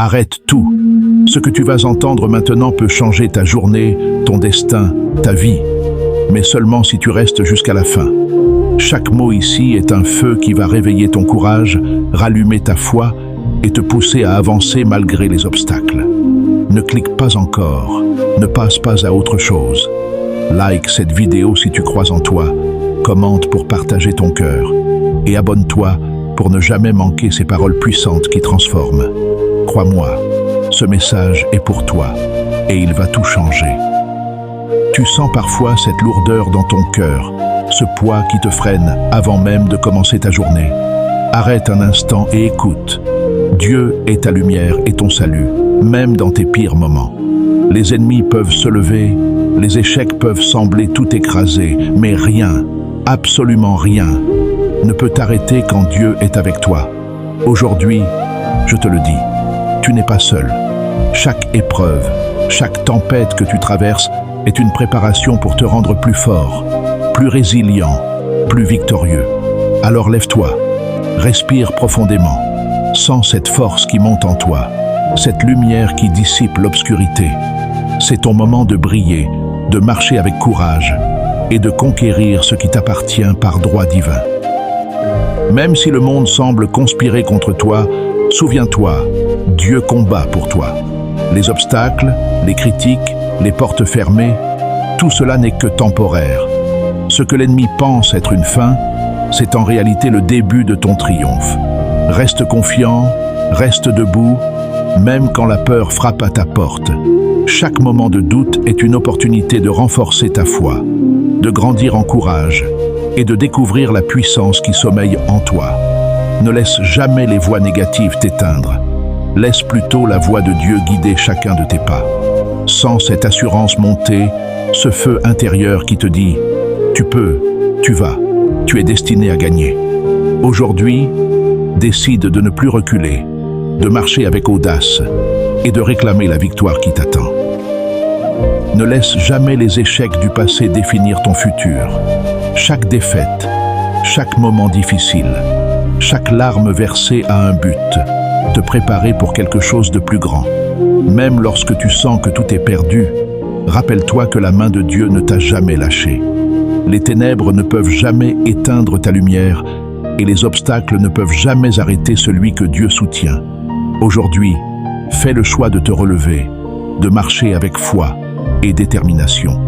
Arrête tout. Ce que tu vas entendre maintenant peut changer ta journée, ton destin, ta vie. Mais seulement si tu restes jusqu'à la fin. Chaque mot ici est un feu qui va réveiller ton courage, rallumer ta foi et te pousser à avancer malgré les obstacles. Ne clique pas encore, ne passe pas à autre chose. Like cette vidéo si tu crois en toi, commente pour partager ton cœur et abonne-toi pour ne jamais manquer ces paroles puissantes qui transforment. Crois-moi, ce message est pour toi et il va tout changer. Tu sens parfois cette lourdeur dans ton cœur, ce poids qui te freine avant même de commencer ta journée. Arrête un instant et écoute. Dieu est ta lumière et ton salut, même dans tes pires moments. Les ennemis peuvent se lever, les échecs peuvent sembler tout écraser, mais rien, absolument rien, ne peut t'arrêter quand Dieu est avec toi. Aujourd'hui, je te le dis, tu n'es pas seul. Chaque épreuve, chaque tempête que tu traverses est une préparation pour te rendre plus fort, plus résilient, plus victorieux. Alors lève-toi, respire profondément, sens cette force qui monte en toi, cette lumière qui dissipe l'obscurité. C'est ton moment de briller, de marcher avec courage et de conquérir ce qui t'appartient par droit divin. Même si le monde semble conspirer contre toi, souviens-toi, Dieu combat pour toi. Les obstacles, les critiques, les portes fermées, tout cela n'est que temporaire. Ce que l'ennemi pense être une fin, c'est en réalité le début de ton triomphe. Reste confiant, reste debout, même quand la peur frappe à ta porte. Chaque moment de doute est une opportunité de renforcer ta foi, de grandir en courage et de découvrir la puissance qui sommeille en toi. Ne laisse jamais les voix négatives t'éteindre. Laisse plutôt la voix de Dieu guider chacun de tes pas. Sens cette assurance monter, ce feu intérieur qui te dit « Tu peux, tu vas, tu es destiné à gagner ». Aujourd'hui, décide de ne plus reculer, de marcher avec audace et de réclamer la victoire qui t'attend. Ne laisse jamais les échecs du passé définir ton futur. Chaque défaite, chaque moment difficile, chaque larme versée a un but, te préparer pour quelque chose de plus grand. Même lorsque tu sens que tout est perdu, rappelle-toi que la main de Dieu ne t'a jamais lâché. Les ténèbres ne peuvent jamais éteindre ta lumière et les obstacles ne peuvent jamais arrêter celui que Dieu soutient. Aujourd'hui, fais le choix de te relever, de marcher avec foi et détermination.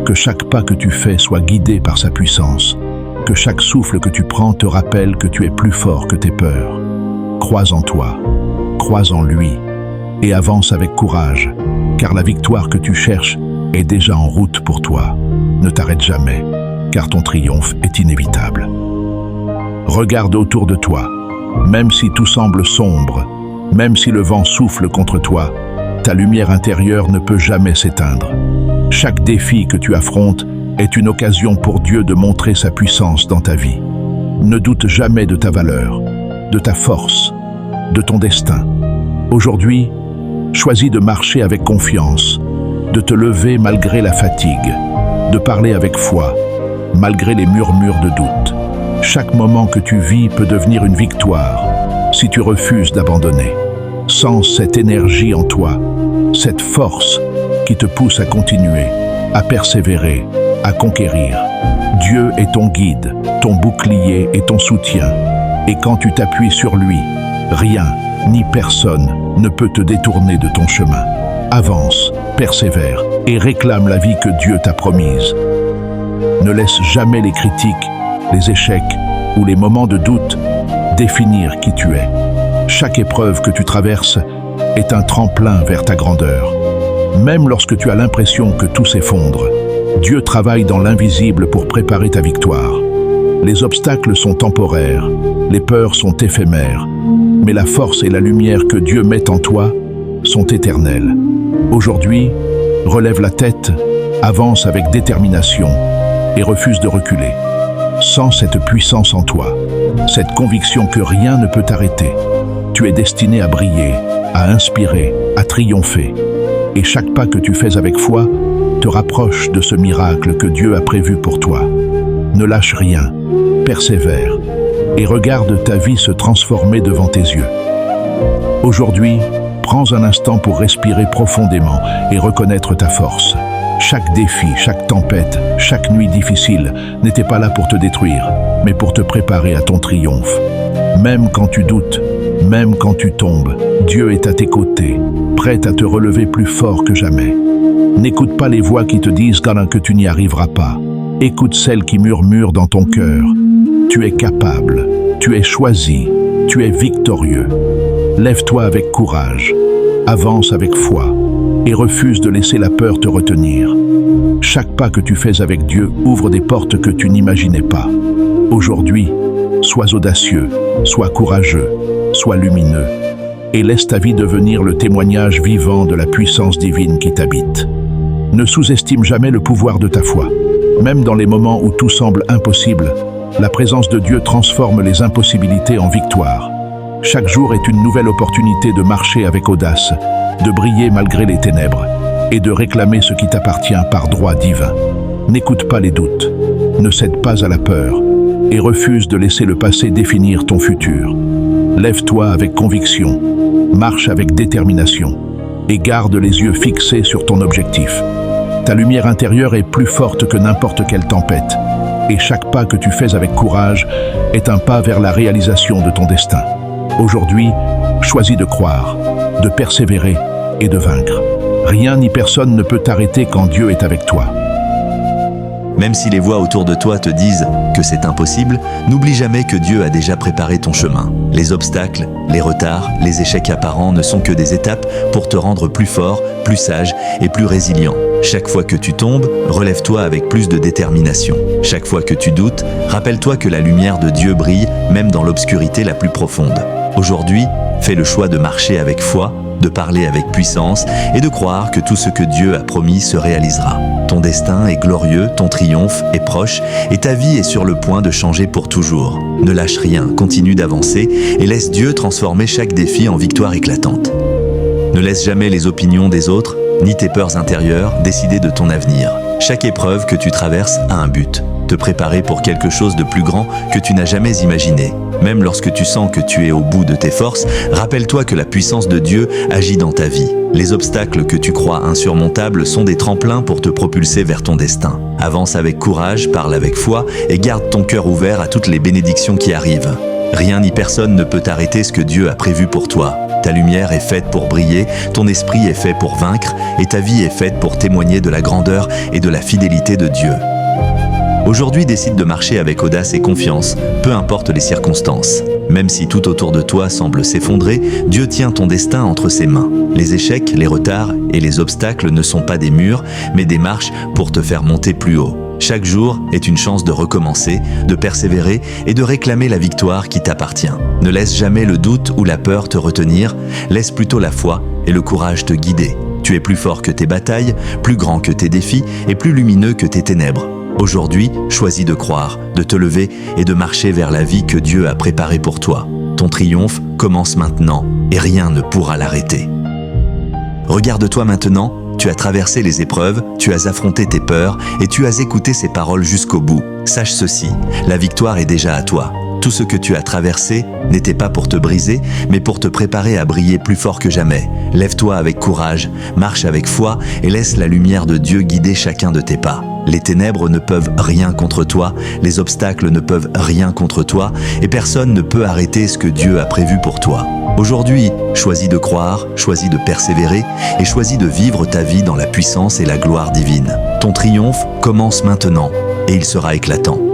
Que chaque pas que tu fais soit guidé par sa puissance, que chaque souffle que tu prends te rappelle que tu es plus fort que tes peurs. Crois en toi, crois en lui et avance avec courage, car la victoire que tu cherches est déjà en route pour toi. Ne t'arrête jamais, car ton triomphe est inévitable. Regarde autour de toi, même si tout semble sombre, même si le vent souffle contre toi, ta lumière intérieure ne peut jamais s'éteindre. Chaque défi que tu affrontes est une occasion pour Dieu de montrer sa puissance dans ta vie. Ne doute jamais de ta valeur, de ta force, de ton destin. Aujourd'hui, choisis de marcher avec confiance, de te lever malgré la fatigue, de parler avec foi, malgré les murmures de doute. Chaque moment que tu vis peut devenir une victoire si tu refuses d'abandonner. Sens cette énergie en toi, cette force qui te pousse à continuer, à persévérer, à conquérir. Dieu est ton guide, ton bouclier et ton soutien. Et quand tu t'appuies sur lui, rien ni personne ne peut te détourner de ton chemin. Avance, persévère et réclame la vie que Dieu t'a promise. Ne laisse jamais les critiques, les échecs ou les moments de doute définir qui tu es. Chaque épreuve que tu traverses est un tremplin vers ta grandeur. Même lorsque tu as l'impression que tout s'effondre, Dieu travaille dans l'invisible pour préparer ta victoire. Les obstacles sont temporaires, les peurs sont éphémères, mais la force et la lumière que Dieu met en toi sont éternelles. Aujourd'hui, relève la tête, avance avec détermination et refuse de reculer. Sens cette puissance en toi, cette conviction que rien ne peut t'arrêter. Tu es destiné à briller, à inspirer, à triompher. Et chaque pas que tu fais avec foi te rapproche de ce miracle que Dieu a prévu pour toi. Ne lâche rien, persévère et regarde ta vie se transformer devant tes yeux. Aujourd'hui, Prends un instant pour respirer profondément et reconnaître ta force. Chaque défi, chaque tempête, chaque nuit difficile n'était pas là pour te détruire, mais pour te préparer à ton triomphe. Même quand tu doutes, même quand tu tombes, Dieu est à tes côtés, prêt à te relever plus fort que jamais. N'écoute pas les voix qui te disent que tu n'y arriveras pas. Écoute celles qui murmurent dans ton cœur. Tu es capable, tu es choisi, tu es victorieux. Lève-toi avec courage, avance avec foi et refuse de laisser la peur te retenir. Chaque pas que tu fais avec Dieu ouvre des portes que tu n'imaginais pas. Aujourd'hui, sois audacieux, sois courageux, sois lumineux et laisse ta vie devenir le témoignage vivant de la puissance divine qui t'habite. Ne sous-estime jamais le pouvoir de ta foi. Même dans les moments où tout semble impossible, la présence de Dieu transforme les impossibilités en victoire. Chaque jour est une nouvelle opportunité de marcher avec audace, de briller malgré les ténèbres et de réclamer ce qui t'appartient par droit divin. N'écoute pas les doutes, ne cède pas à la peur et refuse de laisser le passé définir ton futur. Lève-toi avec conviction, marche avec détermination et garde les yeux fixés sur ton objectif. Ta lumière intérieure est plus forte que n'importe quelle tempête et chaque pas que tu fais avec courage est un pas vers la réalisation de ton destin. Aujourd'hui, choisis de croire, de persévérer et de vaincre. Rien ni personne ne peut t'arrêter quand Dieu est avec toi. Même si les voix autour de toi te disent que c'est impossible, n'oublie jamais que Dieu a déjà préparé ton chemin. Les obstacles, les retards, les échecs apparents ne sont que des étapes pour te rendre plus fort, plus sage et plus résilient. Chaque fois que tu tombes, relève-toi avec plus de détermination. Chaque fois que tu doutes, rappelle-toi que la lumière de Dieu brille même dans l'obscurité la plus profonde. Aujourd'hui, fais le choix de marcher avec foi, de parler avec puissance et de croire que tout ce que Dieu a promis se réalisera. Ton destin est glorieux, ton triomphe est proche et ta vie est sur le point de changer pour toujours. Ne lâche rien, continue d'avancer et laisse Dieu transformer chaque défi en victoire éclatante. Ne laisse jamais les opinions des autres, ni tes peurs intérieures décider de ton avenir. Chaque épreuve que tu traverses a un but, te préparer pour quelque chose de plus grand que tu n'as jamais imaginé. Même lorsque tu sens que tu es au bout de tes forces, rappelle-toi que la puissance de Dieu agit dans ta vie. Les obstacles que tu crois insurmontables sont des tremplins pour te propulser vers ton destin. Avance avec courage, parle avec foi et garde ton cœur ouvert à toutes les bénédictions qui arrivent. Rien ni personne ne peut arrêter ce que Dieu a prévu pour toi. Ta lumière est faite pour briller, ton esprit est fait pour vaincre et ta vie est faite pour témoigner de la grandeur et de la fidélité de Dieu. Aujourd'hui, décide de marcher avec audace et confiance, peu importe les circonstances. Même si tout autour de toi semble s'effondrer, Dieu tient ton destin entre ses mains. Les échecs, les retards et les obstacles ne sont pas des murs, mais des marches pour te faire monter plus haut. Chaque jour est une chance de recommencer, de persévérer et de réclamer la victoire qui t'appartient. Ne laisse jamais le doute ou la peur te retenir, laisse plutôt la foi et le courage te guider. Tu es plus fort que tes batailles, plus grand que tes défis et plus lumineux que tes ténèbres. Aujourd'hui, choisis de croire, de te lever et de marcher vers la vie que Dieu a préparée pour toi. Ton triomphe commence maintenant et rien ne pourra l'arrêter. Regarde-toi maintenant, tu as traversé les épreuves, tu as affronté tes peurs et tu as écouté ses paroles jusqu'au bout. Sache ceci, la victoire est déjà à toi. Tout ce que tu as traversé n'était pas pour te briser, mais pour te préparer à briller plus fort que jamais. Lève-toi avec courage, marche avec foi et laisse la lumière de Dieu guider chacun de tes pas. Les ténèbres ne peuvent rien contre toi, les obstacles ne peuvent rien contre toi et personne ne peut arrêter ce que Dieu a prévu pour toi. Aujourd'hui, choisis de croire, choisis de persévérer et choisis de vivre ta vie dans la puissance et la gloire divine. Ton triomphe commence maintenant et il sera éclatant.